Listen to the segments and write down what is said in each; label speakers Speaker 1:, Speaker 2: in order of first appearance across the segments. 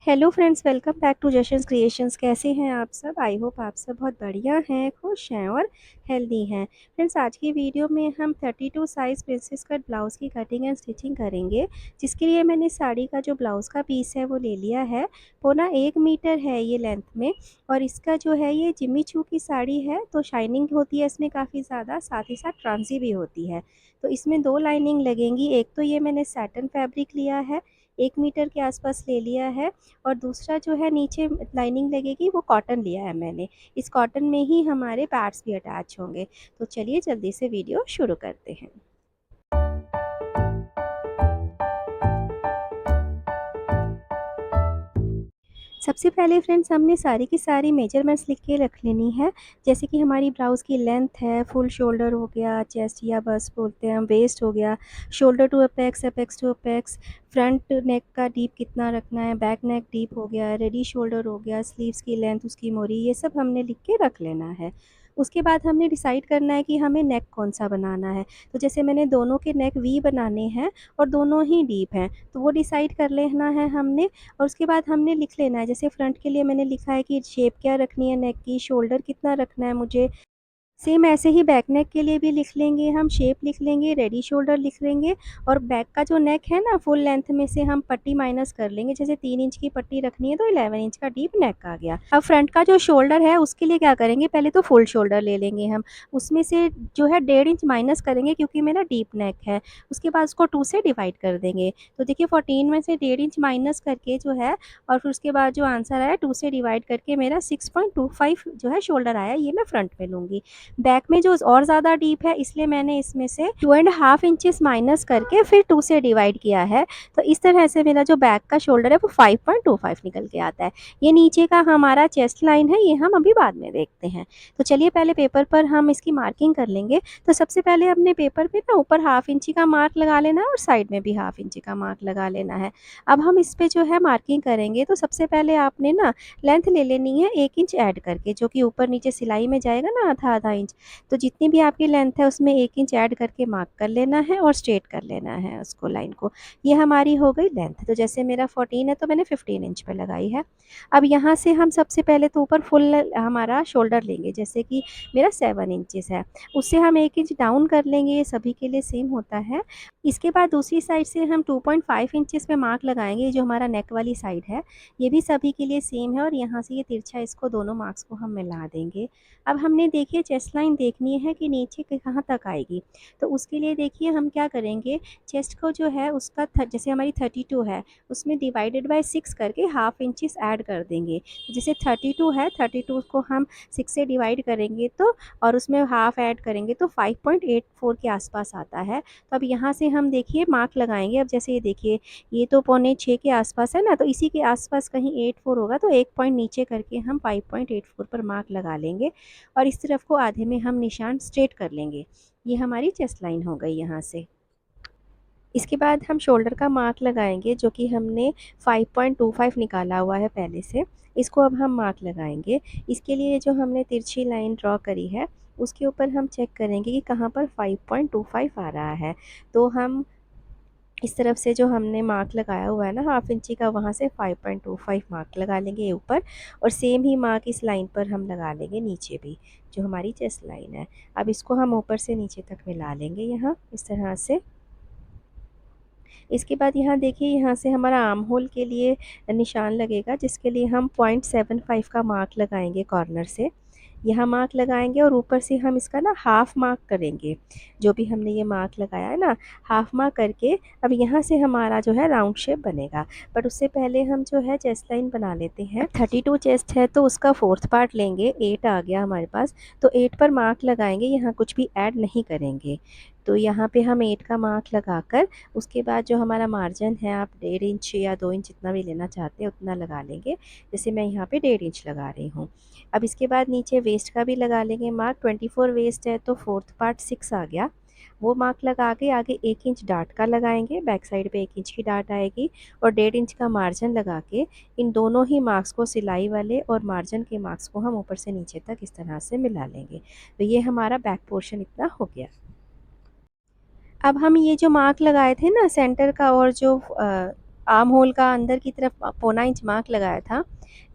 Speaker 1: Hello friends, welcome back to Jashan's creations. कैसे हैं आप सब? आई होप आप सब बहुत बढ़िया हैं, खुश हैं और हेल्दी हैं। फ्रेंड्स, आज की वीडियो में हम 32 साइज़ प्रिंसेस कट ब्लाउज़ की कटिंग एंड स्टिचिंग करेंगे, जिसके लिए मैंने साड़ी का जो ब्लाउज़ का पीस है वो ले लिया है। पौना 1 मीटर है ये लेंथ में, और इसका जो है ये जिम्मी चू की साड़ी है, तो शाइनिंग होती है इसमें काफ़ी ज़्यादा, साथ ही साथ ट्रांसी भी होती है। तो इसमें 2 लाइनिंग लगेंगी। एक तो ये मैंने सैटिन फैब्रिक लिया है, 1 मीटर के आसपास ले लिया है, और दूसरा जो है नीचे लाइनिंग लगेगी वो कॉटन लिया है मैंने। इस कॉटन में ही हमारे पैड्स भी अटैच होंगे। तो चलिए जल्दी से वीडियो शुरू करते हैं। सबसे पहले फ्रेंड्स हमने सारी की सारी मेजरमेंट्स लिख के रख लेनी है। जैसे कि हमारी ब्लाउज़ की लेंथ है, फुल शोल्डर हो गया, चेस्ट या बस बोलते हैं हम, वेस्ट हो गया, shoulder to apex, apex to apex, front neck का डीप कितना रखना है, बैक नेक डीप हो गया, रेडी शोल्डर हो गया, स्लीव्स की लेंथ, उसकी मोरी, ये सब हमने लिख के रख लेना है। उसके बाद हमने डिसाइड करना है कि हमें नेक कौन-सा बनाना है। तो जैसे मैंने दोनों के नेक वी बनाने हैं और दोनों ही डीप हैं, तो वो डिसाइड कर लेना है हमने। और उसके बाद हमने लिख लेना है, जैसे फ्रंट के लिए मैंने लिखा है कि शेप क्या रखनी है नेक की, शोल्डर कितना रखना है मुझे। सेम ऐसे ही बैक नेक के लिए भी लिख लेंगे, हम शेप लिख लेंगे, रेडी शोल्डर लिख लेंगे, और बैक का जो नेक है ना, फुल लेंथ में से हम पट्टी माइनस कर लेंगे। जैसे 3 इंच की पट्टी रखनी है तो 11 इंच का डीप नेक आ गया। अब फ्रंट का जो शोल्डर है उसके लिए क्या करेंगे, पहले तो फुल शोल्डर ले लेंगे हम, उसमें से जो है 1.5 इंच माइनस करेंगे क्योंकि मेरा डीप नेक है। उसके बाद उसको 2 से डिवाइड कर देंगे। तो देखिए 14 में से 1.5 इंच माइनस करके जो है, और फिर उसके बाद जो आंसर आया 2 से डिवाइड करके मेरा 6.25 जो है शोल्डर आया, ये मैं फ्रंट में लूँगी। बैक में जो और ज़्यादा डीप है इसलिए मैंने इसमें से 2.5 इंचेस माइनस करके फिर 2 से डिवाइड किया है। तो इस तरह से मेरा जो बैक का शोल्डर है वो 5.25 निकल के आता है। ये नीचे का हमारा चेस्ट लाइन है, ये हम अभी बाद में देखते हैं। तो चलिए पहले पेपर पर हम इसकी मार्किंग कर लेंगे। तो सबसे पहले अपने पेपर पे ना ऊपर 1/2 इंची का मार्क लगा लेना है और साइड में भी 1/2 इंची का मार्क लगा लेना है। अब हम इस पे जो है मार्किंग करेंगे, तो सबसे पहले आपने ना लेंथ ले लेनी है 1 इंच ऐड करके, जो कि ऊपर नीचे सिलाई में जाएगा ना आधा-आधा इंच। तो जितनी भी आपकी लेंथ है उसमें 1 इंच ऐड करके मार्क कर लेना है और स्ट्रेट कर लेना है उसको, लाइन को। ये हमारी हो गई लेंथ। तो जैसे मेरा 14 है तो मैंने 15 इंच पे लगाई है। अब यहाँ से हम सबसे पहले तो ऊपर फुल हमारा शोल्डर लेंगे, जैसे कि मेरा 7 इंचेस है, उससे हम 1 इंच डाउन कर लेंगे, ये सभी के लिए सेम होता है। इसके बाद दूसरी साइड से हम 2.5 इंचेस पे मार्क लगाएंगे, जो हमारा नेक वाली साइड है, ये भी सभी के लिए सेम है, और यहाँ से ये तिरछा, इसको दोनों मार्क्स को हम मिला देंगे। अब हमने देखिए चेस्ट लाइन देखनी है कि नीचे कहाँ तक आएगी। तो उसके लिए देखिए हम क्या करेंगे, चेस्ट को जो है उसका जैसे हमारी 32 है, उसमें डिवाइडेड बाय 6 करके 1/2 इंचेस ऐड कर देंगे। तो जैसे 32 है, 32 को हम 6 से डिवाइड करेंगे तो, और उसमें हाफ ऐड करेंगे तो 5.84 के आसपास आता है। तो अब यहाँ से हम देखिए मार्क लगाएंगे। अब जैसे ये देखिए, ये तो 5.25 के आसपास है ना, तो इसी के आसपास कहीं 84 होगा, तो 1 पॉइंट नीचे करके हम 5.84 पर मार्क लगा लेंगे, और इस तरफ को आधे में हम निशान स्ट्रेट कर लेंगे। ये हमारी चेस्ट लाइन हो गई यहाँ से। इसके बाद हम शोल्डर का मार्क लगाएंगे, जो कि हमने 5.25 निकाला हुआ है पहले से। इसको अब हम मार्क लगाएंगे। इसके लिए जो हमने तिरछी लाइन ड्रॉ करी है, उसके ऊपर हम चेक करेंगे कि कहाँ पर 5.25 आ रहा है। तो हम इस तरफ से जो हमने मार्क लगाया हुआ है ना 1/2 इंची का, वहाँ से 5.25 मार्क लगा लेंगे ऊपर, और सेम ही मार्क इस लाइन पर हम लगा लेंगे नीचे भी, जो हमारी चेस्ट लाइन है। अब इसको हम ऊपर से नीचे तक मिला लेंगे यहाँ इस तरह से। इसके बाद यहाँ देखिए, यहाँ से हमारा आर्म होल के लिए निशान लगेगा, जिसके लिए हम 0.75 का मार्क लगाएंगे कॉर्नर से। यहाँ मार्क लगाएंगे और ऊपर से हम इसका ना हाफ़ मार्क करेंगे, जो भी हमने ये मार्क लगाया है ना, हाफ़ मार्क करके अब यहाँ से हमारा जो है राउंड शेप बनेगा। बट उससे पहले हम जो है चेस्ट लाइन बना लेते हैं। 32 चेस्ट है तो उसका 4th पार्ट लेंगे, 8 आ गया हमारे पास, तो 8 पर मार्क लगाएंगे, यहाँ कुछ भी ऐड नहीं करेंगे। तो यहाँ पे हम 8 का मार्क लगाकर उसके बाद जो हमारा मार्जिन है, आप 1.5 इंच या 2 इंच जितना भी लेना चाहते हैं उतना लगा लेंगे। जैसे मैं यहाँ पे 1.5 इंच लगा रही हूँ। अब इसके बाद नीचे वेस्ट का भी लगा लेंगे मार्क। 24 वेस्ट है तो 4th पार्ट 6 आ गया, वो मार्क लगा के आगे 1 इंच डार्ट का लगाएंगे, बैक साइड पे 1 इंच की डार्ट आएगी, और 1.5 इंच का मार्जिन लगा के इन दोनों ही मार्क्स को, सिलाई वाले और मार्जिन के मार्क्स को, हम ऊपर से नीचे तक इस तरह से मिला लेंगे। तो ये हमारा बैक पोर्शन इतना हो गया। अब हम ये जो मार्क लगाए थे ना सेंटर का, और जो आर्म होल का अंदर की तरफ पौना इंच मार्क लगाया था,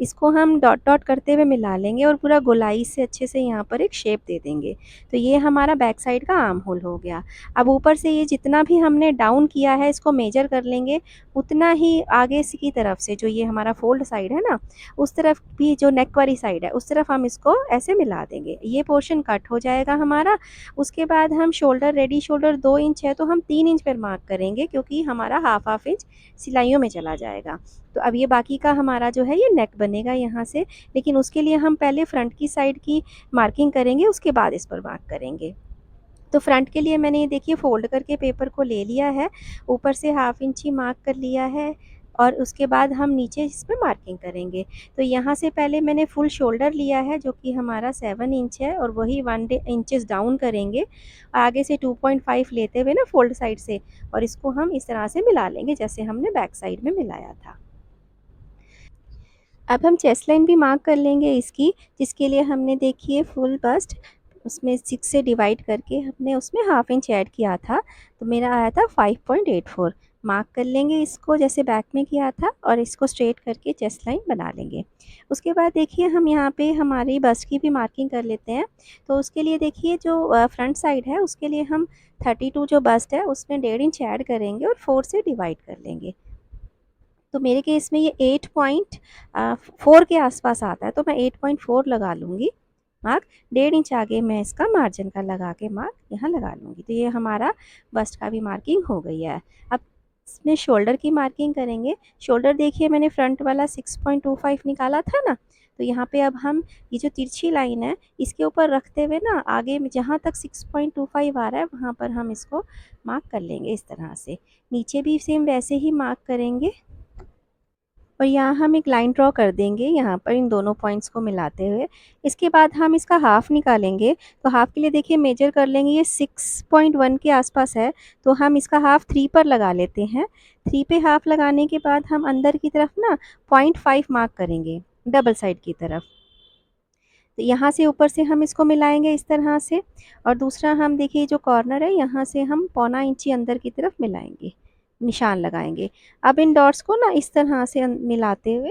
Speaker 1: इसको हम डॉट डॉट करते हुए मिला लेंगे और पूरा गोलाई से अच्छे से यहाँ पर एक शेप दे देंगे। तो ये हमारा बैक साइड का आर्म होल हो गया। अब ऊपर से ये जितना भी हमने डाउन किया है इसको मेजर कर लेंगे, उतना ही आगे से की तरफ से जो ये हमारा फोल्ड साइड है ना, उस तरफ भी जो नेक वाली साइड है उस तरफ हम इसको ऐसे मिला देंगे। ये पोर्शन कट हो जाएगा हमारा। उसके बाद हम शोल्डर, रेडी शोल्डर 2 इंच है तो हम 3 इंच पर मार्क करेंगे, क्योंकि हमारा हाफ इंच सिलाइयों में चला जाएगा। तो अब ये बाकी का हमारा जो है ये नेक बनेगा यहाँ से, लेकिन उसके लिए हम पहले फ्रंट की साइड की मार्किंग करेंगे, उसके बाद इस पर मार्क करेंगे। तो फ्रंट के लिए मैंने ये देखिए फ़ोल्ड करके पेपर को ले लिया है, ऊपर से हाफ इंच ही मार्क कर लिया है और उसके बाद हम नीचे इस पे मार्किंग करेंगे। तो यहाँ से पहले मैंने फुल शोल्डर लिया है जो कि हमारा 7 इंच है और वही 1 इंचेस डाउन करेंगे, आगे से 2.5 लेते हुए ना फ़ोल्ड साइड से, और इसको हम इस तरह से मिला लेंगे जैसे हमने बैक साइड में मिलाया था। अब हम चेस्ट लाइन भी मार्क कर लेंगे इसकी, जिसके लिए हमने देखिए फुल बस्ट उसमें 6 से डिवाइड करके हमने उसमें हाफ इंच ऐड किया था, तो मेरा आया था 5.84। मार्क कर लेंगे इसको जैसे बैक में किया था और इसको स्ट्रेट करके चेस्ट लाइन बना लेंगे। उसके बाद देखिए हम यहाँ पे हमारी बस्ट की भी मार्किंग कर लेते हैं। तो उसके लिए देखिए जो फ्रंट साइड है उसके लिए हम 32 जो बस्ट है उसमें 1.5 इंच ऐड करेंगे और 4 से डिवाइड कर लेंगे। तो मेरे केस में ये 8.4 के आसपास आता है, तो मैं 8.4 लगा लूँगी मार्क। 1.5 इंच आगे मैं इसका मार्जिन का लगा के मार्क यहाँ लगा लूँगी। तो ये हमारा बस्ट का भी मार्किंग हो गई है। अब इसमें शोल्डर की मार्किंग करेंगे। शोल्डर देखिए मैंने फ्रंट वाला 6.25 निकाला था ना, तो यहाँ पे अब हम ये जो तिरछी लाइन है इसके ऊपर रखते हुए ना आगे में जहाँ तक 6.25 आ रहा है वहाँ पर हम इसको मार्क कर लेंगे इस तरह से। नीचे भी सेम वैसे ही मार्क करेंगे और यहाँ हम एक लाइन ड्रॉ कर देंगे यहाँ पर इन दोनों पॉइंट्स को मिलाते हुए। इसके बाद हम इसका हाफ़ निकालेंगे, तो हाफ़ के लिए देखिए मेजर कर लेंगे, ये 6.1 के आसपास है, तो हम इसका हाफ़ 3 पर लगा लेते हैं। 3 पे हाफ़ लगाने के बाद हम अंदर की तरफ ना 0.5 मार्क करेंगे डबल साइड की तरफ। तो यहाँ से ऊपर से हम इसको मिलाएंगे इस तरह से, और दूसरा हम देखिए जो कॉर्नर है यहाँ से हम पौना इंची अंदर की तरफ मिलाएंगे, निशान लगाएंगे। अब इन डॉट्स को ना इस तरह से मिलाते हुए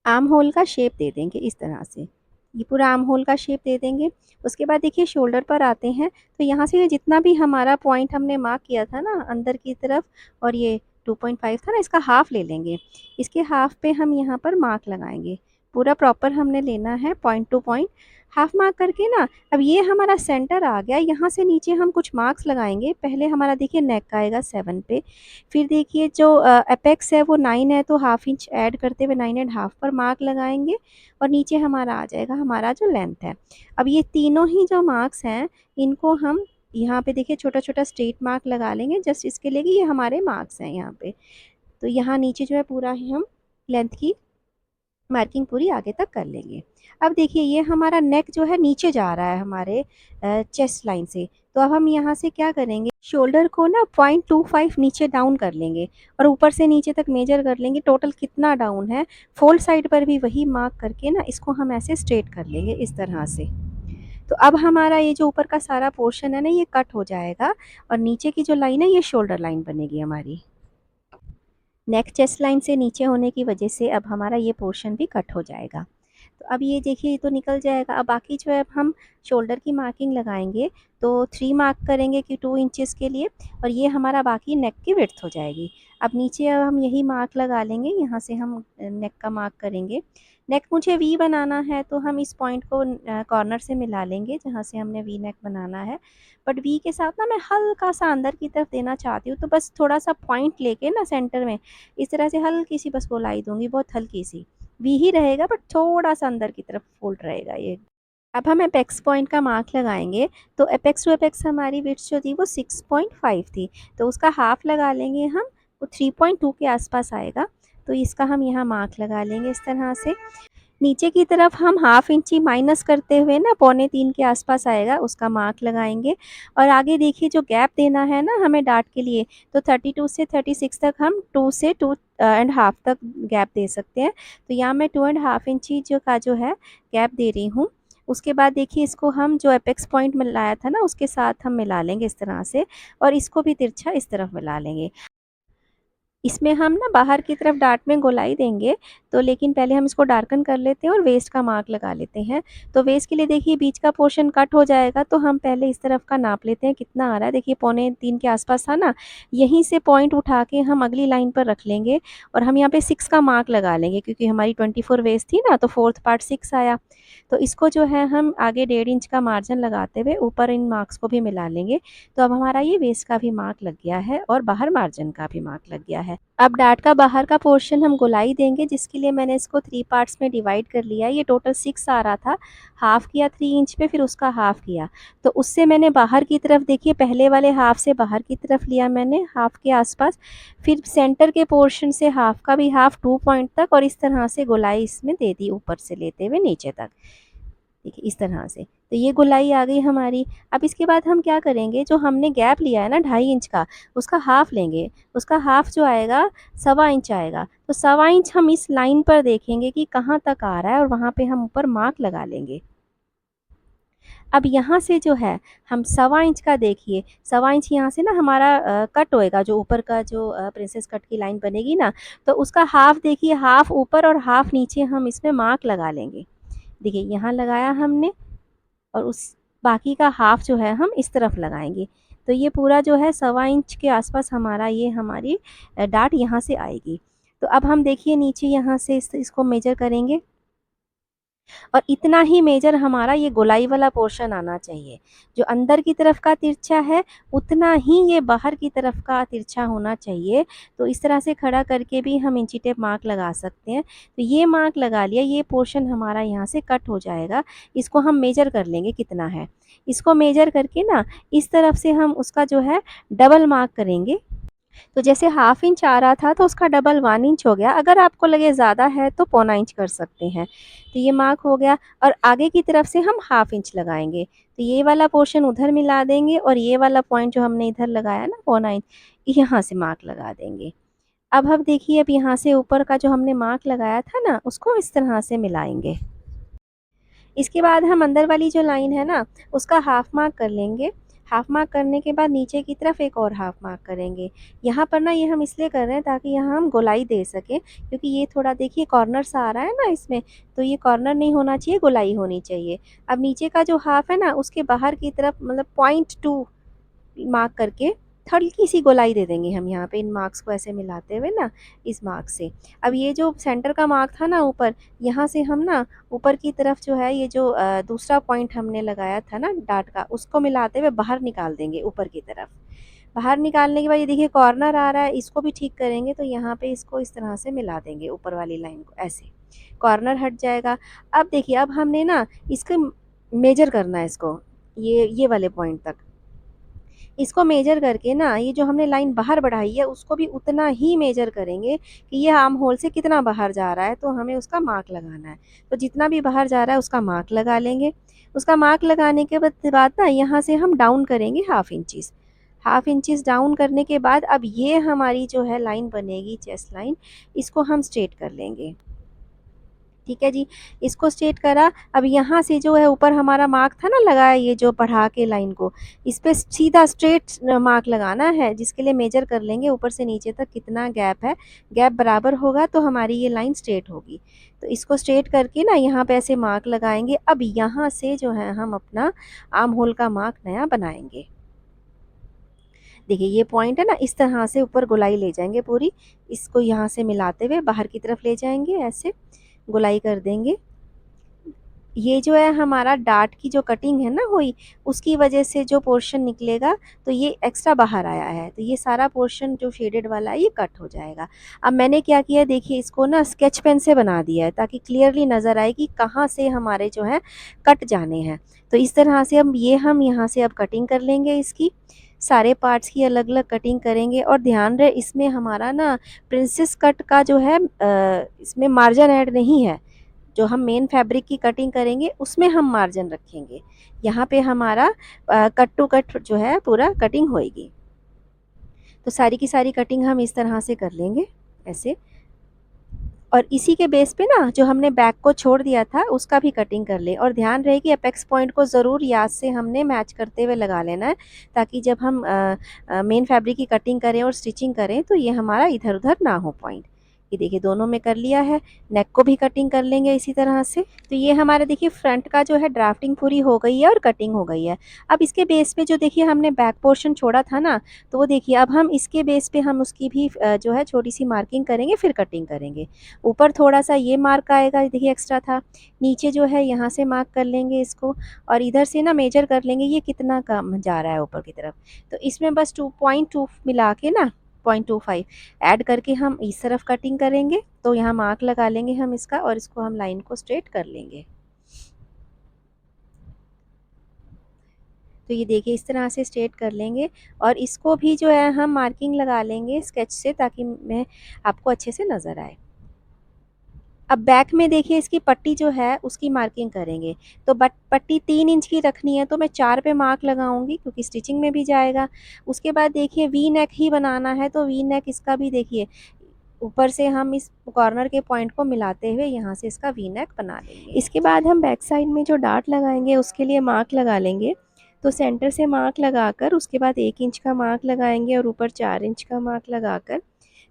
Speaker 1: आर्म होल का शेप दे देंगे इस तरह से। ये पूरा आर्म होल का शेप दे देंगे। उसके बाद देखिए शोल्डर पर आते हैं, तो यहाँ से जितना भी हमारा पॉइंट हमने मार्क किया था ना अंदर की तरफ, और ये 2.5 था ना, इसका हाफ़ ले लेंगे। इसके हाफ़ पे हम यहाँ पर मार्क लगाएंगे। पूरा प्रॉपर हमने लेना है point two point, half mark करके ना अब ये हमारा सेंटर आ गया। यहाँ से नीचे हम कुछ मार्क्स लगाएंगे। पहले हमारा देखिए नेक आएगा 7 पे, फिर देखिए जो एपेक्स है वो 9 है, तो हाफ इंच ऐड करते हुए 9 एंड हाफ पर मार्क लगाएंगे और नीचे हमारा आ जाएगा हमारा जो लेंथ है। अब ये तीनों ही जो मार्क्स हैं इनको हम यहाँ पे देखिए छोटा छोटा स्ट्रेट मार्क लगा लेंगे, जस्ट इसके लिए कि ये हमारे मार्क्स हैं यहाँ पे। तो यहाँ नीचे जो है पूरा ही हम लेंथ की मार्किंग पूरी आगे तक कर लेंगे। अब देखिए ये हमारा नेक जो है नीचे जा रहा है हमारे चेस्ट लाइन से, तो अब हम यहाँ से क्या करेंगे, शोल्डर को ना 0.25 नीचे डाउन कर लेंगे और ऊपर से नीचे तक मेजर कर लेंगे टोटल कितना डाउन है। फोल्ड साइड पर भी वही मार्क करके ना इसको हम ऐसे स्ट्रेट कर लेंगे इस तरह से। तो अब हमारा ये जो ऊपर का सारा पोर्शन है ना ये कट हो जाएगा और नीचे की जो लाइन है ये शोल्डर लाइन बनेगी हमारी। नेक चेस्ट लाइन से नीचे होने की वजह से अब हमारा ये पोर्शन भी कट हो जाएगा। तो अब ये देखिए ये तो निकल जाएगा। अब बाकी जो है अब हम शोल्डर की मार्किंग लगाएंगे, तो 3 मार्क करेंगे कि 2 इंचेस के लिए, और ये हमारा बाकी नेक की विड्थ हो जाएगी। अब नीचे अब हम यही मार्क लगा लेंगे, यहाँ से हम नेक का मार्क करेंगे। नेक मुझे वी बनाना है तो हम इस पॉइंट को कॉर्नर से मिला लेंगे जहाँ से हमने वी नेक बनाना है। बट वी के साथ ना मैं हल्का सा अंदर की तरफ देना चाहती हूँ, तो बस थोड़ा सा पॉइंट लेके ना सेंटर में इस तरह से हल्की सी बस गोलाई दूंगी, बहुत हल्की सी। वी ही रहेगा बट थोड़ा सा अंदर की तरफ फोल्ड रहेगा ये। अब हम एपेक्स पॉइंट का मार्क लगाएंगे, तो एपेक्स टू एपेक्स हमारी विड्थ जो थी वो 6.5 थी, तो उसका हाफ लगा लेंगे हम, वो 3.2 के आसपास आएगा। तो इसका हम यहाँ मार्क लगा लेंगे इस तरह से। नीचे की तरफ हम हाफ इंची माइनस करते हुए ना 2.25 के आसपास आएगा, उसका मार्क लगाएंगे। और आगे देखिए जो गैप देना है ना हमें डार्ट के लिए, तो 32 से 36 तक हम 2 से 2 एंड हाफ तक गैप दे सकते हैं। तो यहाँ मैं 2.5 इंची जो है गैप दे रही हूँ। उसके बाद देखिए इसको हम जो एपेक्स पॉइंट मिलाया था ना उसके साथ हम मिला लेंगे इस तरह से, और इसको भी तिरछा इस तरफ मिला लेंगे। इसमें हम ना बाहर की तरफ डार्ट में गोलाई देंगे, तो लेकिन पहले हम इसको डार्कन कर लेते हैं और वेस्ट का मार्क लगा लेते हैं। तो वेस्ट के लिए देखिए बीच का पोर्शन कट हो जाएगा, तो हम पहले इस तरफ का नाप लेते हैं कितना आ रहा है। देखिए पौने 3 के आसपास था ना, यहीं से पॉइंट उठा के हम अगली लाइन पर रख लेंगे और हम यहाँ पे 6 का मार्क लगा लेंगे, क्योंकि हमारी 24 वेस्ट थी ना, तो फोर्थ पार्ट 6 आया। तो इसको जो है हम आगे 1.5 इंच का मार्जिन लगाते हुए ऊपर इन मार्क्स को भी मिला लेंगे। तो अब हमारा ये वेस्ट का भी मार्क लग गया है और बाहर मार्जिन का भी मार्क लग गया है। अब डार्ट का बाहर का पोर्शन हम गोलाई देंगे, जिसके लिए मैंने इसको 3 पार्ट्स में डिवाइड कर लिया। ये टोटल 6 आ रहा था, हाफ किया 3 इंच पे, फिर उसका हाफ किया। तो उससे मैंने बाहर की तरफ देखिए पहले वाले हाफ से बाहर की तरफ लिया मैंने हाफ के आसपास, फिर सेंटर के पोर्शन से हाफ का भी हाफ 2 पॉइंट तक, और इस तरह से गोलाई इसमें दे दी ऊपर से लेते हुए नीचे तक। देखिए इस तरह से, तो ये गोलाई आ गई हमारी। अब इसके बाद हम क्या करेंगे, जो हमने गैप लिया है ना 2.5 इंच का, उसका हाफ लेंगे। उसका हाफ जो आएगा 1.25 इंच आएगा। तो 1.25 इंच हम इस लाइन पर देखेंगे कि कहाँ तक आ रहा है, और वहाँ पे हम ऊपर मार्क लगा लेंगे। अब यहाँ से जो है हम 1.25 इंच का देखिए, 1.25 इंच यहाँ से ना हमारा कट होएगा, जो ऊपर का जो प्रिंसेस कट की लाइन बनेगी ना, तो उसका हाफ देखिए, हाफ ऊपर और हाफ नीचे हम इसमें मार्क लगा लेंगे। देखिए यहाँ लगाया हमने, और उस बाकी का हाफ जो है हम इस तरफ लगाएंगे। तो ये पूरा जो है 1.25 इंच के आसपास हमारा ये हमारी डार्ट यहाँ से आएगी। तो अब हम देखिए नीचे यहाँ से इसको मेजर करेंगे, और इतना ही मेजर हमारा ये गोलाई वाला पोर्शन आना चाहिए। जो अंदर की तरफ का तिरछा है, उतना ही ये बाहर की तरफ का तिरछा होना चाहिए। तो इस तरह से खड़ा करके भी हम इंची टेप मार्क लगा सकते हैं। तो ये मार्क लगा लिया, ये पोर्शन हमारा यहाँ से कट हो जाएगा। इसको हम मेजर कर लेंगे कितना है। इसको मेजर करके ना इस तरफ से हम उसका जो है डबल मार्क करेंगे। तो जैसे हाफ इंच आ रहा था, तो उसका डबल 1 इंच हो गया। अगर आपको लगे ज़्यादा है तो पौना इंच कर सकते हैं। तो ये मार्क हो गया, और आगे की तरफ से हम हाफ इंच लगाएंगे। तो ये वाला पोर्शन उधर मिला देंगे, और ये वाला पॉइंट जो हमने इधर लगाया ना पौना इंच, यहाँ से मार्क लगा देंगे। अब हम देखिए, अब यहाँ से ऊपर का जो हमने मार्क लगाया था ना, उसको इस तरह से मिलाएंगे। इसके बाद हम अंदर वाली जो लाइन है ना, उसका हाफ मार्क कर लेंगे। हाफ मार्क करने के बाद नीचे की तरफ एक और हाफ मार्क करेंगे। यहाँ पर ना ये हम इसलिए कर रहे हैं ताकि यहाँ हम गोलाई दे सकें, क्योंकि ये थोड़ा देखिए कॉर्नर सा आ रहा है ना इसमें, तो ये कॉर्नर नहीं होना चाहिए, गोलाई होनी चाहिए। अब नीचे का जो हाफ है ना, उसके बाहर की तरफ मतलब 0.2 मार्क करके हल्की सी गोलाई दे देंगे हम यहाँ पे, इन मार्क्स को ऐसे मिलाते हुए ना, इस मार्क से। अब ये जो सेंटर का मार्क था ना ऊपर, यहाँ से हम ना ऊपर की तरफ जो है ये जो दूसरा पॉइंट हमने लगाया था ना डार्ट का, उसको मिलाते हुए बाहर निकाल देंगे ऊपर की तरफ। बाहर निकालने के बाद ये देखिए कॉर्नर आ रहा है, इसको भी ठीक करेंगे। तो यहाँ पे इसको इस तरह से मिला देंगे ऊपर वाली लाइन को, ऐसे कॉर्नर हट जाएगा। अब देखिए, अब हमने ना इसको मेजर करना है, इसको ये वाले पॉइंट तक। इसको मेजर करके ना ये जो हमने लाइन बाहर बढ़ाई है, उसको भी उतना ही मेजर करेंगे कि ये आर्म होल से कितना बाहर जा रहा है, तो हमें उसका मार्क लगाना है। तो जितना भी बाहर जा रहा है उसका मार्क लगा लेंगे। उसका मार्क लगाने के बाद ना यहाँ से हम डाउन करेंगे half inches. Half inches down करने के बाद अब ये हमारी जो है लाइन बनेगी चेस्ट लाइन, इसको हम स्ट्रेट कर लेंगे। ठीक है जी, इसको स्ट्रेट करा। अब यहाँ से जो है ऊपर हमारा मार्क था ना लगाया, ये जो बढ़ा के लाइन को, इस पे सीधा स्ट्रेट मार्क लगाना है, जिसके लिए मेजर कर लेंगे ऊपर से नीचे तक कितना गैप है। गैप बराबर होगा तो हमारी ये लाइन स्ट्रेट होगी। तो इसको स्ट्रेट करके ना यहाँ पे ऐसे मार्क लगाएंगे। अब यहाँ से जो है हम अपना आर्म होल का मार्क नया बनाएंगे। देखिए ये पॉइंट है ना, इस तरह से ऊपर गोलाई ले जाएंगे पूरी, इसको यहाँ से मिलाते हुए बाहर की तरफ ले जाएंगे, ऐसे गोलाई कर देंगे। ये जो है हमारा डार्ट की जो कटिंग है ना हुई, उसकी वजह से जो पोर्शन निकलेगा, तो ये एक्स्ट्रा बाहर आया है, तो ये सारा पोर्शन जो शेडेड वाला है ये कट हो जाएगा। अब मैंने क्या किया, देखिए इसको ना स्केच पेन से बना दिया है, ताकि क्लियरली नज़र आए कि कहाँ से हमारे जो है कट जाने हैं। तो इस तरह से हम यहाँ से अब कटिंग कर लेंगे, इसकी सारे पार्ट्स की अलग अलग कटिंग करेंगे। और ध्यान रहे, इसमें हमारा ना प्रिंसेस कट का जो है इसमें मार्जिन ऐड नहीं है। जो हम मेन फैब्रिक की कटिंग करेंगे उसमें हम मार्जिन रखेंगे। यहाँ पे हमारा कट टू कट जो है पूरा कटिंग होएगी। तो सारी की सारी कटिंग हम इस तरह से कर लेंगे, ऐसे। और इसी के बेस पे ना जो हमने बैक को छोड़ दिया था उसका भी कटिंग कर लें, और ध्यान रहे कि अपेक्स पॉइंट को ज़रूर याद से हमने मैच करते हुए लगा लेना है, ताकि जब हम मेन फैब्रिक की कटिंग करें और स्टिचिंग करें तो ये हमारा इधर-उधर ना हो पॉइंट। ये देखिए दोनों में कर लिया है, नेक को भी कटिंग कर लेंगे इसी तरह से। तो ये हमारा देखिए फ्रंट का जो है ड्राफ्टिंग पूरी हो गई है और कटिंग हो गई है। अब इसके बेस पे जो देखिए हमने बैक पोर्शन छोड़ा था ना, तो वो देखिए अब हम इसके बेस पे हम उसकी भी जो है छोटी-सी मार्किंग करेंगे, फिर कटिंग करेंगे। ऊपर थोड़ा-सा ये मार्क आएगा, देखिए एक्स्ट्रा था। नीचे जो है यहाँ से मार्क कर लेंगे इसको, और इधर से ना मेजर कर लेंगे ये कितना कम जा रहा है ऊपर की तरफ। तो इसमें बस 2.2 मिला के ना 0.25 ऐड करके हम इस तरफ कटिंग करेंगे। तो यहाँ मार्क लगा लेंगे हम इसका, और इसको हम लाइन को स्ट्रेट कर लेंगे। तो ये देखिए इस तरह से स्ट्रेट कर लेंगे, और इसको भी जो है हम मार्किंग लगा लेंगे स्केच से, ताकि मैं आपको अच्छे से नज़र आए। अब बैक में देखिए इसकी पट्टी जो है उसकी मार्किंग करेंगे। तो बट पट्टी 3 इंच की रखनी है, तो मैं 4 पे मार्क लगाऊँगी क्योंकि स्टिचिंग में भी जाएगा। उसके बाद देखिए वी नेक ही बनाना है, तो वी नेक इसका भी देखिए ऊपर से हम इस कॉर्नर के पॉइंट को मिलाते हुए यहाँ से इसका वी नेक बना लेंगे। इसके बाद हम बैक साइड में जो डार्ट लगाएँगे उसके लिए मार्क लगा लेंगे। तो सेंटर से मार्क लगाकर उसके बाद 1 इंच का मार्क लगाएँगे, और ऊपर 4 इंच का मार्क लगाकर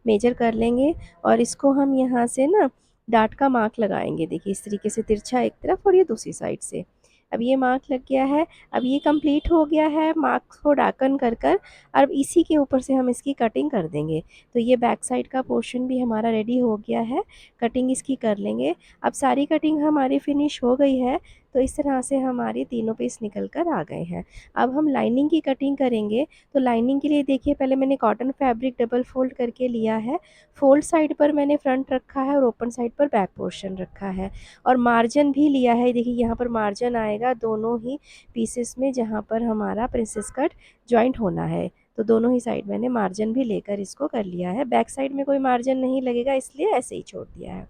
Speaker 1: मेजर कर लेंगे, और इसको हम यहाँ से ना डार्ट का मार्क लगाएँगे। देखिए इस तरीके से तिरछा एक तरफ और ये दूसरी साइड से। अब ये मार्क लग गया है। अब ये कंप्लीट हो गया है मार्क्स को डार्कन कर। अब इसी के ऊपर से हम इसकी कटिंग कर देंगे। तो ये बैक साइड का पोर्शन भी हमारा रेडी हो गया है। कटिंग इसकी कर लेंगे। अब सारी कटिंग हमारी फिनिश हो गई है। तो इस तरह से हमारे तीनों पीस निकल कर आ गए हैं। अब हम लाइनिंग की कटिंग करेंगे। तो लाइनिंग के लिए देखिए पहले मैंने कॉटन फैब्रिक डबल फ़ोल्ड करके लिया है। फ़ोल्ड साइड पर मैंने फ्रंट रखा है और ओपन साइड पर बैक पोर्शन रखा है, और मार्जिन भी लिया है। देखिए यहाँ पर मार्जिन आएगा दोनों ही पीसेस में, जहाँ पर हमारा प्रिंसेस कट जॉइंट होना है। तो दोनों ही साइड मैंने मार्जिन भी लेकर इसको कर लिया है। बैक साइड में कोई मार्जिन नहीं लगेगा, इसलिए ऐसे ही छोड़ दिया है,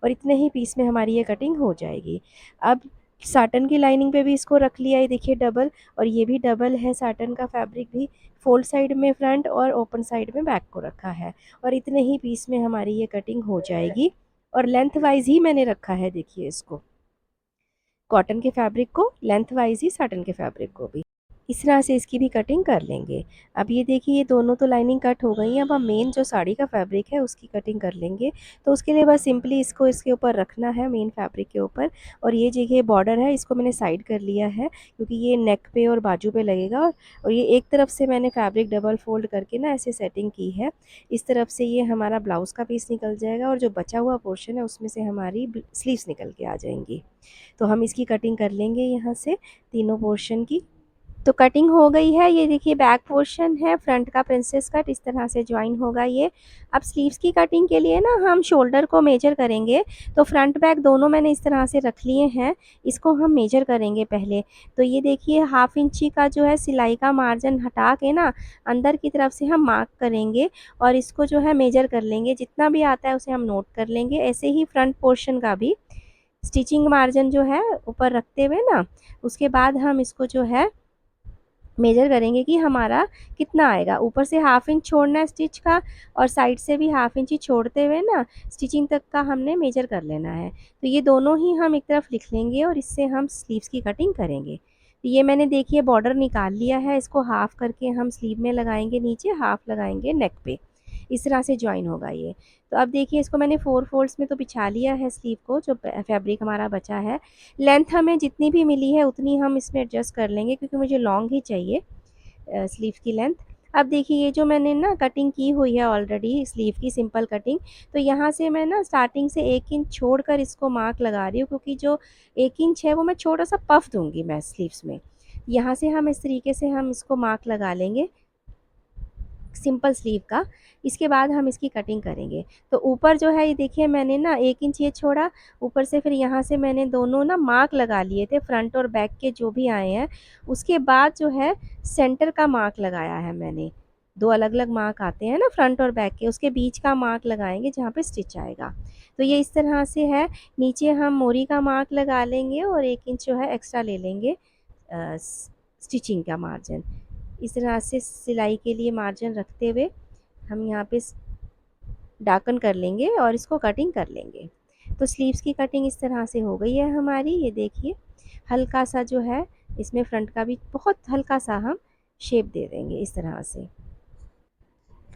Speaker 1: और इतने ही पीस में हमारी ये कटिंग हो जाएगी। अब साटन की लाइनिंग पे भी इसको रख लिया है देखिए डबल, और ये भी डबल है साटन का फैब्रिक भी। फोल्ड साइड में फ्रंट और ओपन साइड में बैक को रखा है, और इतने ही पीस में हमारी ये कटिंग हो जाएगी। और लेंथ वाइज ही मैंने रखा है देखिए इसको, कॉटन के फैब्रिक को लेंथ वाइज ही साटन के फैब्रिक को भी। इस तरह से इसकी भी कटिंग कर लेंगे। अब ये देखिए ये दोनों तो लाइनिंग कट हो गई हैं। अब हम मेन जो साड़ी का फैब्रिक है उसकी कटिंग कर लेंगे। तो उसके लिए बस सिंपली इसको इसके ऊपर रखना है मेन फैब्रिक के ऊपर, और ये देखिए बॉर्डर है इसको मैंने साइड कर लिया है, क्योंकि ये नेक पे और बाजू पे लगेगा। और ये एक तरफ से मैंने फैब्रिक डबल फोल्ड करके ना ऐसे सेटिंग की है। इस तरफ से ये हमारा ब्लाउज़ का पीस निकल जाएगा, और जो बचा हुआ पोर्शन है उसमें से हमारी स्लीव्स निकल के आ जाएंगी। तो हम इसकी कटिंग कर लेंगे यहाँ से तीनों पोर्शन की। तो कटिंग हो गई है। ये देखिए बैक पोर्शन है फ्रंट का प्रिंसेस कट, इस तरह से ज्वाइन होगा ये। अब स्लीव्स की कटिंग के लिए ना हम शोल्डर को मेजर करेंगे। तो फ्रंट बैक दोनों मैंने इस तरह से रख लिए हैं, इसको हम मेजर करेंगे पहले। तो ये देखिए हाफ इंची का जो है सिलाई का मार्जिन हटा के ना अंदर की तरफ से हम मार्क करेंगे, और इसको जो है मेजर कर लेंगे। जितना भी आता है उसे हम नोट कर लेंगे। ऐसे ही फ्रंट पोर्शन का भी स्टिचिंग मार्जिन जो है ऊपर रखते हुए ना, उसके बाद हम इसको जो है मेजर करेंगे कि हमारा कितना आएगा। ऊपर से हाफ इंच छोड़ना है स्टिच का, और साइड से भी हाफ इंच ही छोड़ते हुए ना स्टिचिंग तक का हमने मेजर कर लेना है। तो ये दोनों ही हम एक तरफ लिख लेंगे, और इससे हम स्लीव्स की कटिंग करेंगे। तो ये मैंने देखिए बॉर्डर निकाल लिया है, इसको हाफ करके हम स्लीव में लगाएंगे, नीचे हाफ लगाएंगे नेक पे। इस तरह से ज्वाइन होगा ये। तो अब देखिए इसको मैंने 4 फोल्ड्स में तो बिछा लिया है स्लीव को, जो फैब्रिक हमारा बचा है। लेंथ हमें जितनी भी मिली है उतनी हम इसमें एडजस्ट कर लेंगे, क्योंकि मुझे लॉन्ग ही चाहिए स्लीव की लेंथ। अब देखिए ये जो मैंने ना कटिंग की हुई है ऑलरेडी स्लीव की सिंपल कटिंग, तो यहाँ से मैं ना स्टार्टिंग से 1 इंच छोड़कर इसको मार्क लगा रही हूँ, क्योंकि जो 1 इंच है वो मैं छोटा सा पफ दूंगी मैं स्लीव्स में। यहाँ से हम इस तरीके से हम इसको मार्क लगा लेंगे सिंपल स्लीव का। इसके बाद हम इसकी कटिंग करेंगे। तो ऊपर जो है ये देखिए मैंने ना 1 इंच ये छोड़ा, ऊपर से फिर यहाँ से मैंने दोनों ना मार्क लगा लिए थे फ्रंट और बैक के जो भी आए हैं। उसके बाद जो है सेंटर का मार्क लगाया है मैंने। 2 अलग-अलग मार्क आते हैं ना फ्रंट और बैक के, उसके बीच का मार्क लगाएँगे जहाँ पे स्टिच आएगा। तो ये इस तरह से है। नीचे हम मोरी का मार्क लगा लेंगे, और 1 इंच जो है एक्स्ट्रा ले लेंगे स्टिचिंग का मार्जिन। इस तरह से सिलाई के लिए मार्जिन रखते हुए हम यहाँ पे डार्कन कर लेंगे और इसको कटिंग कर लेंगे। तो स्लीव्स की कटिंग इस तरह से हो गई है हमारी, ये देखिए। हल्का सा जो है इसमें फ्रंट का भी बहुत हल्का सा हम शेप दे देंगे इस तरह से।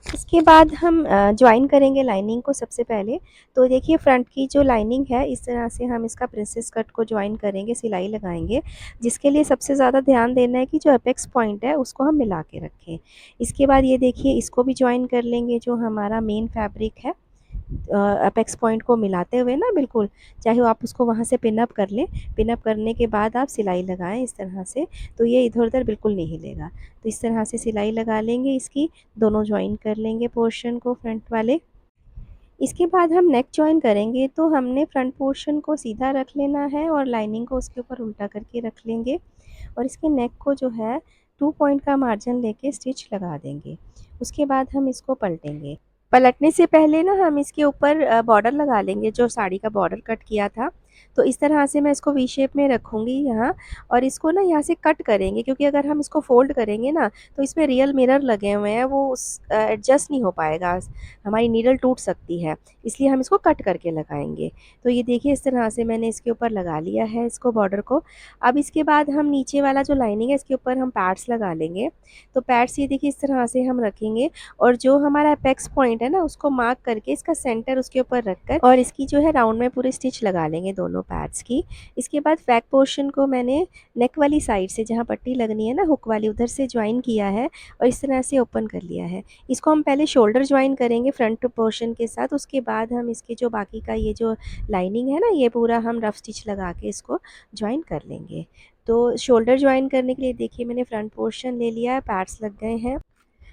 Speaker 1: इसके बाद हम जॉइन करेंगे लाइनिंग को सबसे पहले। तो देखिए फ्रंट की जो लाइनिंग है इस तरह से हम इसका प्रिंसेस कट को जॉइन करेंगे, सिलाई लगाएंगे, जिसके लिए सबसे ज़्यादा ध्यान देना है कि जो अपेक्स पॉइंट है उसको हम मिला के रखें। इसके बाद ये देखिए इसको भी जॉइन कर लेंगे, जो हमारा मेन फैब्रिक है अपेक्स पॉइंट को मिलाते हुए ना, बिल्कुल चाहे वो आप उसको वहाँ से पिन अप कर लें। पिन अप करने के बाद आप सिलाई लगाएं इस तरह से, तो ये इधर उधर बिल्कुल नहीं हिलेगा। तो इस तरह से सिलाई लगा लेंगे इसकी, दोनों जॉइन कर लेंगे पोर्शन को फ्रंट वाले। इसके बाद हम नेक जॉइन करेंगे, तो हमने फ्रंट पोर्शन को सीधा रख लेना है और लाइनिंग को उसके ऊपर उल्टा करके रख लेंगे, और इसके नेक को जो है 2 पॉइंट का मार्जिन लेके स्टिच लगा देंगे। उसके बाद हम इसको पलटेंगे। पलटने से पहले ना हम इसके ऊपर बॉर्डर लगा लेंगे, जो साड़ी का बॉर्डर कट किया था। तो इस तरह से मैं इसको वी शेप में रखूँगी यहाँ, और इसको ना यहाँ से कट करेंगे, क्योंकि अगर हम इसको फ़ोल्ड करेंगे ना तो इसमें रियल मिरर लगे हुए हैं, वो एडजस्ट नहीं हो पाएगा, हमारी नीडल टूट सकती है, इसलिए हम इसको कट करके लगाएंगे। तो ये देखिए इस तरह से मैंने इसके ऊपर लगा लिया है इसको बॉर्डर को। अब इसके बाद हम नीचे वाला जो लाइनिंग है इसके ऊपर हम पैड्स लगा लेंगे। तो पैड्स ये देखिए इस तरह से हम रखेंगे, और जो हमारा अपेक्स पॉइंट है ना उसको मार्क करके इसका सेंटर उसके ऊपर रखकर और इसकी जो है राउंड में पूरी स्टिच लगा लेंगे दोनों पैड्स की। इसके बाद बैक पोर्शन को मैंने नेक वाली साइड से, जहाँ पट्टी लगनी है ना हुक वाली, उधर से ज्वाइन किया है और इस तरह से ओपन कर लिया है। इसको हम पहले शोल्डर ज्वाइन करेंगे फ्रंट पोर्शन के साथ, उसके बाद हम इसके जो बाकी का ये जो लाइनिंग है ना ये पूरा हम रफ स्टिच लगा के इसको ज्वाइन कर लेंगे। तो शोल्डर ज्वाइन करने के लिए देखिए मैंने फ्रंट पोर्शन ले लिया है, पैड्स लग गए हैं।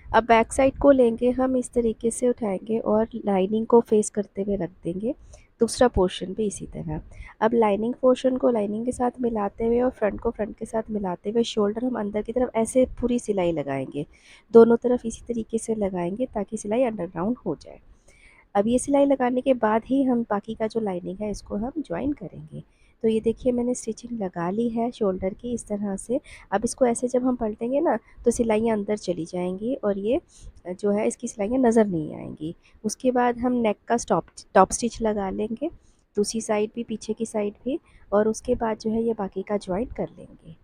Speaker 1: अब बैक साइड को लेंगे हम, इस तरीके से उठाएंगे और लाइनिंग को फेस करते हुए रख देंगे, दूसरा पोर्शन भी इसी तरह। अब लाइनिंग पोर्शन को लाइनिंग के साथ मिलाते हुए और फ्रंट को फ्रंट के साथ मिलाते हुए शोल्डर हम अंदर की तरफ ऐसे पूरी सिलाई लगाएंगे, दोनों तरफ इसी तरीके से लगाएंगे ताकि सिलाई अंडरग्राउंड हो जाए। अब ये सिलाई लगाने के बाद ही हम बाकी का जो लाइनिंग है इसको हम ज्वाइन करेंगे। तो ये देखिए मैंने स्टिचिंग लगा ली है शोल्डर की इस तरह से। अब इसको ऐसे जब हम पलटेंगे ना तो सिलाइयाँ अंदर चली जाएंगी और ये जो है इसकी सिलाइयाँ नज़र नहीं आएंगी। उसके बाद हम नेक का टॉप स्टिच लगा लेंगे, दूसरी साइड भी पीछे की साइड भी, और उसके बाद जो है ये बाकी का ज्वाइन कर लेंगे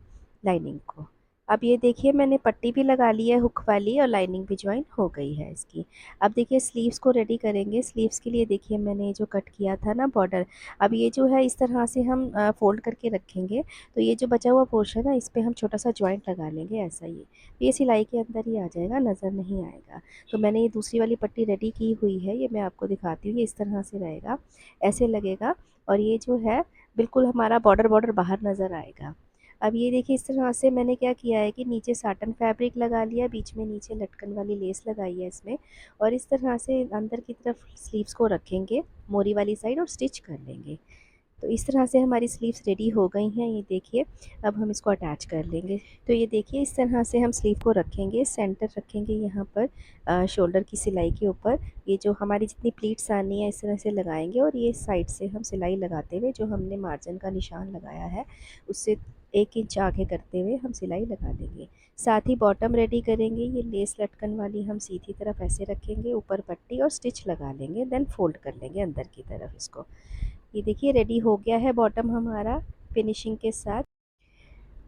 Speaker 1: लाइनिंग को। अब ये देखिए मैंने पट्टी भी लगा ली है हुक वाली और लाइनिंग भी ज्वाइन हो गई है इसकी। अब देखिए स्लीव्स को रेडी करेंगे। स्लीव्स के लिए देखिए मैंने जो कट किया था ना बॉर्डर, अब ये जो है इस तरह से हम फोल्ड करके रखेंगे। तो ये जो बचा हुआ पोर्शन है इस पे हम छोटा सा जॉइंट लगा लेंगे, ऐसा ही ये सिलाई के अंदर ही आ जाएगा, नज़र नहीं आएगा। तो मैंने ये दूसरी वाली पट्टी रेडी की हुई है, ये मैं आपको दिखाती हूँ। ये इस तरह से रहेगा, ऐसे लगेगा, और ये जो है बिल्कुल हमारा बॉर्डर बॉर्डर बाहर नज़र आएगा। अब ये देखिए इस तरह से मैंने क्या किया है कि नीचे साटन फैब्रिक लगा लिया, बीच में नीचे लटकन वाली लेस लगाई है इसमें, और इस तरह से अंदर की तरफ स्लीव्स को रखेंगे मोरी वाली साइड और स्टिच कर लेंगे। तो इस तरह से हमारी स्लीव्स रेडी हो गई हैं, ये देखिए। अब हम इसको अटैच कर लेंगे। तो ये देखिए इस तरह से हम स्लीव को रखेंगे, सेंटर रखेंगे यहाँ पर शोल्डर की सिलाई के ऊपर। ये जो हमारी जितनी प्लीट्स आनी है इस तरह से लगाएंगे, और ये साइड से हम सिलाई लगाते हुए जो हमने मार्जिन का निशान लगाया है उससे 1 इंच आगे करते हुए हम सिलाई लगा देंगे। साथ ही बॉटम रेडी करेंगे, ये लेस लटकन वाली हम सीधी तरफ ऐसे रखेंगे, ऊपर पट्टी और स्टिच लगा लेंगे, देन फोल्ड कर लेंगे अंदर की तरफ इसको। ये देखिए रेडी हो गया है बॉटम हमारा फिनिशिंग के साथ।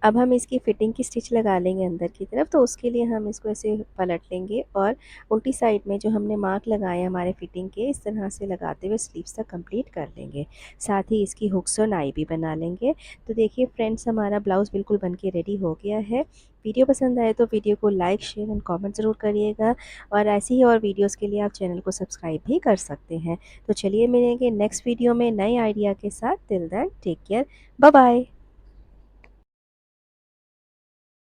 Speaker 1: अब हम इसकी फ़िटिंग की स्टिच लगा लेंगे अंदर की तरफ, तो उसके लिए हम इसको ऐसे पलट लेंगे और उल्टी साइड में जो हमने मार्क लगाए हमारे फ़िटिंग के, इस तरह से लगाते हुए स्लीव्स तक कंप्लीट कर लेंगे। साथ ही इसकी हुक्स और नाई भी बना लेंगे। तो देखिए फ्रेंड्स हमारा ब्लाउज़ बिल्कुल बन के रेडी हो गया है। वीडियो पसंद आए तो वीडियो को लाइक शेयर एंड कमेंट ज़रूर करिएगा, और ऐसी ही और वीडियोज़ के लिए आप चैनल को सब्सक्राइब भी कर सकते हैं। तो चलिए मिलेंगे नेक्स्ट वीडियो में नए आइडिया के साथ। Till then take care, bye bye.